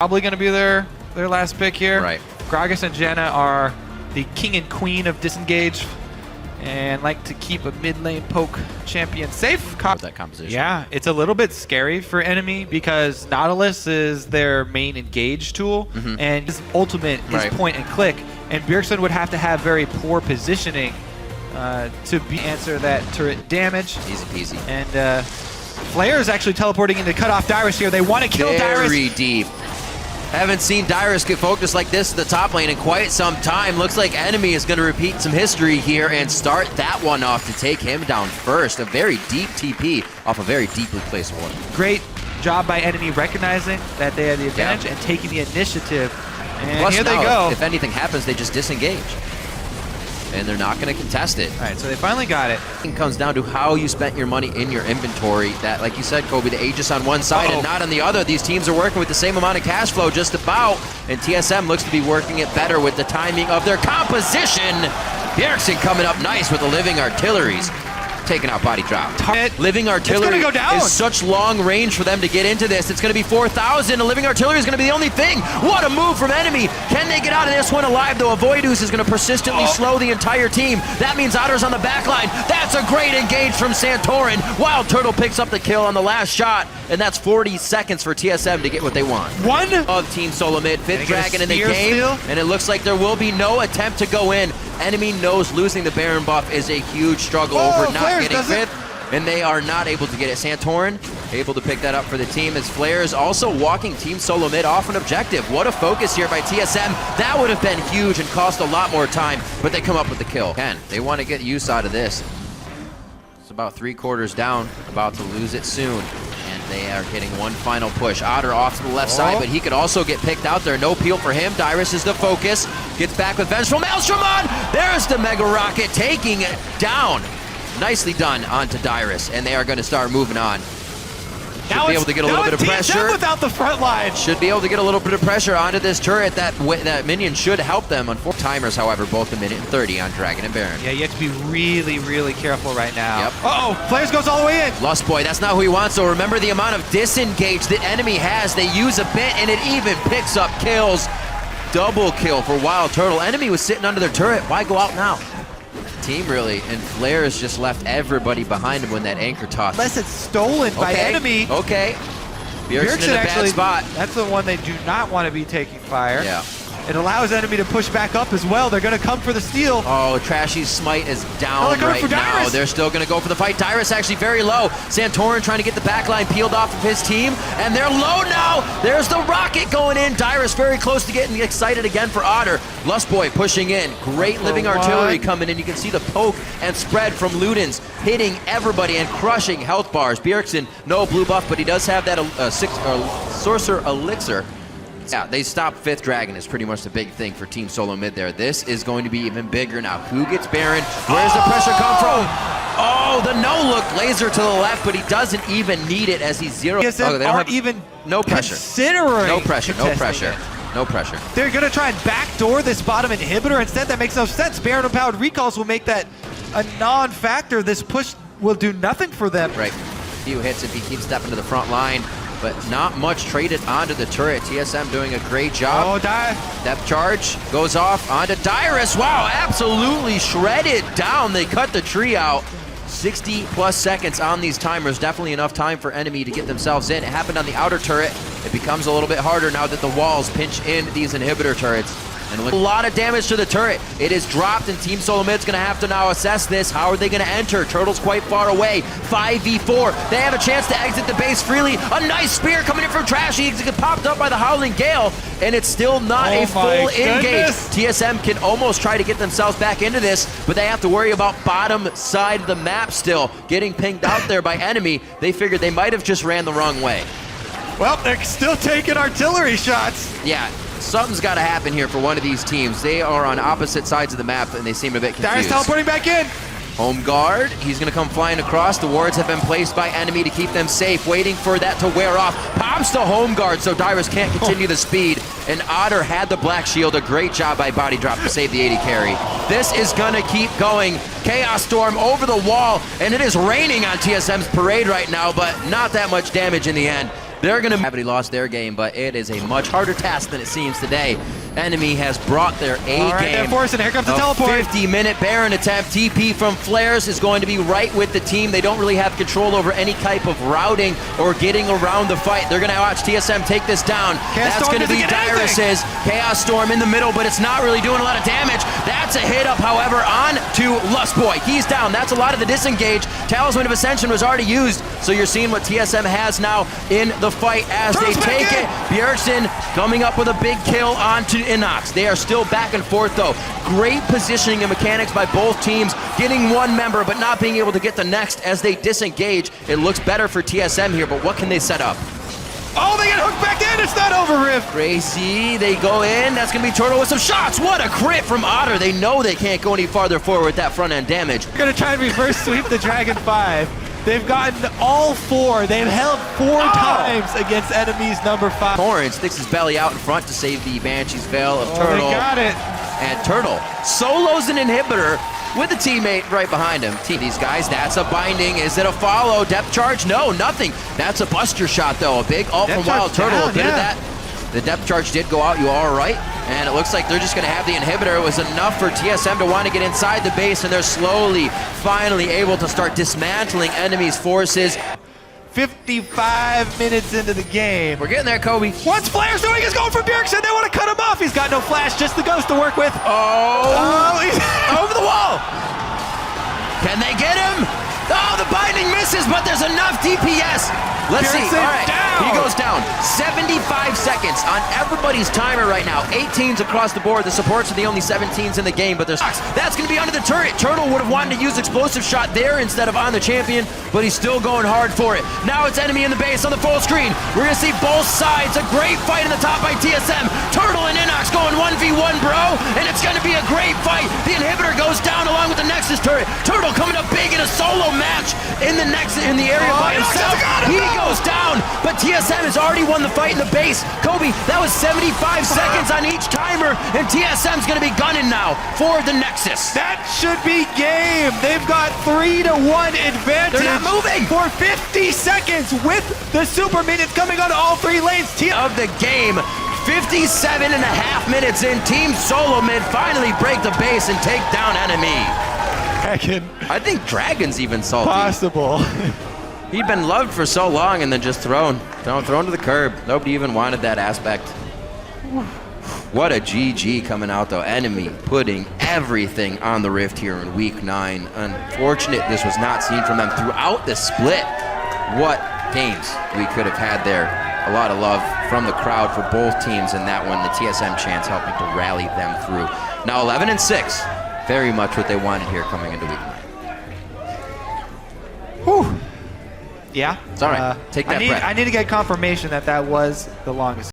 Probably going to be their last pick here. Right. Gragas and Janna are the king and queen of disengage and like to keep a mid lane poke champion safe. That composition. Yeah, it's a little bit scary for NME because Nautilus is their main engage tool, and his ultimate is point and click, and Bjergsen would have to have very poor positioning to answer that turret damage. Easy peasy. And Flair is actually teleporting in to cut off Dyrus here. They want to kill Dyrus. Very deep. Haven't seen Dyrus get focused like this in the top lane in quite some time. Looks like NME is going to repeat some history here and start that one off to take him down first. A very deep TP off a very deeply placed ward. Great job by NME recognizing that they had the advantage and taking the initiative. And plus here now, they go. If anything happens, they just disengage. And they're not going to contest it. All right, so they finally got it. It comes down to how you spent your money in your inventory. That, like you said, Kobe, the Aegis on one side and not on the other. These teams are working with the same amount of cash flow just about, and TSM looks to be working it better with the timing of their composition. Bjergsen coming up nice with the living artilleries. Taking out body drop. Living artillery is such long range for them to get into this. It's going to be 4,000. The living artillery is going to be the only thing. What a move from NME. Can they get out of this one alive, though? Avoidus is going to persistently slow the entire team. That means Otter's on the back line. That's a great engage from Santorin. Wild Turtle picks up the kill on the last shot, and that's 40 seconds for TSM to get what they want. One of Team Solo Mid, 5th Dragon in the game, and it looks like there will be no attempt to go in. NME knows losing the Baron buff is a huge struggle over not getting 5th, and they are not able to get it. Santorin able to pick that up for the team as Flair is also walking Team Solo Mid off an objective. What a focus here by TSM. That would have been huge and cost a lot more time, but they come up with the kill. Again, they want to get use out of this. It's about 3/4 down, about to lose it soon. They are getting one final push. Otter off to the left side, but he could also get picked out there. No peel for him. Dyrus is the focus. Gets back with Vengeful Maelstrom on. There's the Mega Rocket taking it down. Nicely done onto Dyrus, and they are going to start moving on. Should be able to get a little bit of pressure. Without the front line. Should be able to get a little bit of pressure onto this turret. That minion should help them on 4 timers, however, both a minute and 30 on Dragon and Baron. Yeah, you have to be really, really careful right now. Yep. Uh-oh, Flares goes all the way in. Lust Boy, that's not who he wants, so remember the amount of disengage that NME has. They use a bit, and it even picks up kills. Double kill for Wild Turtle. NME was sitting under their turret. Why go out now? Team really, and Flair has just left everybody behind him when that anchor toss. Unless it's stolen by NME. Okay. Bjergsen in a bad spot. That's the one they do not want to be taking fire. Yeah. It allows NME to push back up as well. They're going to come for the steal. Oh, Trashy's smite is down right now. They're still going to go for the fight. Dyrus actually very low. Santorin trying to get the backline peeled off of his team, and they're low now. There's the rocket going in. Dyrus very close to getting excited again for Otter. Lustboy pushing in. Great living artillery coming in. You can see the poke and spread from Ludens hitting everybody and crushing health bars. Bjergsen, no blue buff, but he does have that Sorcerer Elixir. Yeah, they stopped 5th Dragon is pretty much the big thing for Team Solo Mid there. This is going to be even bigger now. Who gets Baron? Where's the pressure come from? Oh, the no-look laser to the left, but he doesn't even need it as he's zero. They don't have even no pressure. Considering no pressure, no pressure. No pressure. They're going to try and backdoor this bottom inhibitor. Instead, that makes no sense. Baron empowered recalls will make that a non-factor. This push will do nothing for them. Right. Few hits if he keeps stepping to the front line, but not much traded onto the turret. TSM doing a great job. Oh, Depth charge goes off onto Dyrus. Wow, absolutely shredded down. They cut the tree out. 60+ seconds on these timers. Definitely enough time for NME to get themselves in. It happened on the outer turret. It becomes a little bit harder now that the walls pinch in these inhibitor turrets. And a lot of damage to the turret. It is dropped, and Team Solo Mid's going to have to now assess this. How are they going to enter? Turtle's quite far away. 5v4. They have a chance to exit the base freely. A nice spear coming in from Trashy. He gets popped up by the Howling Gale, and it's still not a full engage. TSM can almost try to get themselves back into this, but they have to worry about bottom side of the map still. Getting pinged out there by NME. They figured they might have just ran the wrong way. Well, they're still taking artillery shots. Yeah. Something's got to happen here for one of these teams. They are on opposite sides of the map, and they seem a bit confused. Dyrus teleporting back in. Home guard. He's going to come flying across. The wards have been placed by NME to keep them safe, waiting for that to wear off. Pops the home guard, so Dyrus can't continue the speed. And Otter had the black shield. A great job by Body Drop to save the 80 carry. This is going to keep going. Chaos Storm over the wall, and it is raining on TSM's parade right now, but not that much damage in the end. They're going to have lost their game, but it is a much harder task than it seems today. NME has brought their A game. They're forcing. Here comes the teleport. 50-minute Baron attempt. TP from Flares is going to be right with the team. They don't really have control over any type of routing or getting around the fight. They're going to watch TSM take this down. That's going to be Dyrus's Chaos Storm in the middle, but it's not really doing a lot of damage. That's a hit up, however, on to Lustboy. He's down. That's a lot of the disengage. Talisman of Ascension was already used, so you're seeing what TSM has now in the fight as they take it. Bjergsen coming up with a big kill onto Inox. They are still back and forth though. Great positioning and mechanics by both teams, getting one member but not being able to get the next as they disengage. It looks better for TSM here, but what can they set up? Oh, they get hooked back in. It's not over, Rift. Crazy. They go in. That's going to be Turtle with some shots. What a crit from Otter. They know they can't go any farther forward with that front end damage. They're going to try and reverse sweep the Dragon 5. They've gotten all 4. They've held 4 times against enemies number 5. Torrent sticks his belly out in front to save the Banshee's Veil of Turtle. They got it. And Turtle solos an inhibitor with a teammate right behind him. These guys, that's a binding. Is it a follow? Depth charge? No, nothing. That's a buster shot though. A big ult from Wild Turtle. A bit of that. The depth charge did go out, you all right? And it looks like they're just gonna have the inhibitor. It was enough for TSM to want to get inside the base, and they're slowly, finally able to start dismantling enemies' forces. 55 minutes into the game. We're getting there, Kobe. What's Flares doing? He's going for Bjergsen. They want to cut him off. He's got no flash, just the ghost to work with. Oh, he's over the wall. Can they get him? Oh, the binding misses, but there's enough DPS. Let's see. All right, he goes down. 75 seconds on everybody's timer right now. 18s across the board. The supports are the only 17s in the game, but there's... That's going to be under the turret. Turtle would have wanted to use explosive shot there instead of on the champion, but he's still going hard for it. Now it's enemy in the base on the full screen. We're going to see both sides. A great fight in the top by TSM. Turtle and Inox going 1v1, bro, and it's going to be a great fight. The inhibitor goes down along with the Nexus turret. Turtle coming up big in a solo match in the area by himself. He goes down, but TSM has already won the fight in the base. Kobe, that was 75 seconds on each timer, and TSM's going to be gunning now for the Nexus. That should be game. They've got 3-1 advantage. They're not moving for 50 seconds with the super minions coming on all 3 lanes. Of the game. 57.5 minutes in, Team Solo Mid finally break the base and take down NME. I think Dragon's even salty. Possible. He'd been loved for so long and then just thrown to the curb. Nobody even wanted that aspect. What a GG coming out though. NME putting everything on the Rift here in week 9. Unfortunate this was not seen from them throughout the split. What games we could have had there. A lot of love from the crowd for both teams in that one. The TSM chants helping to rally them through. Now 11-6. Very much what they wanted here coming into week 9. Whew. Yeah. It's all right. Take that breath. I need to get confirmation that that was the longest.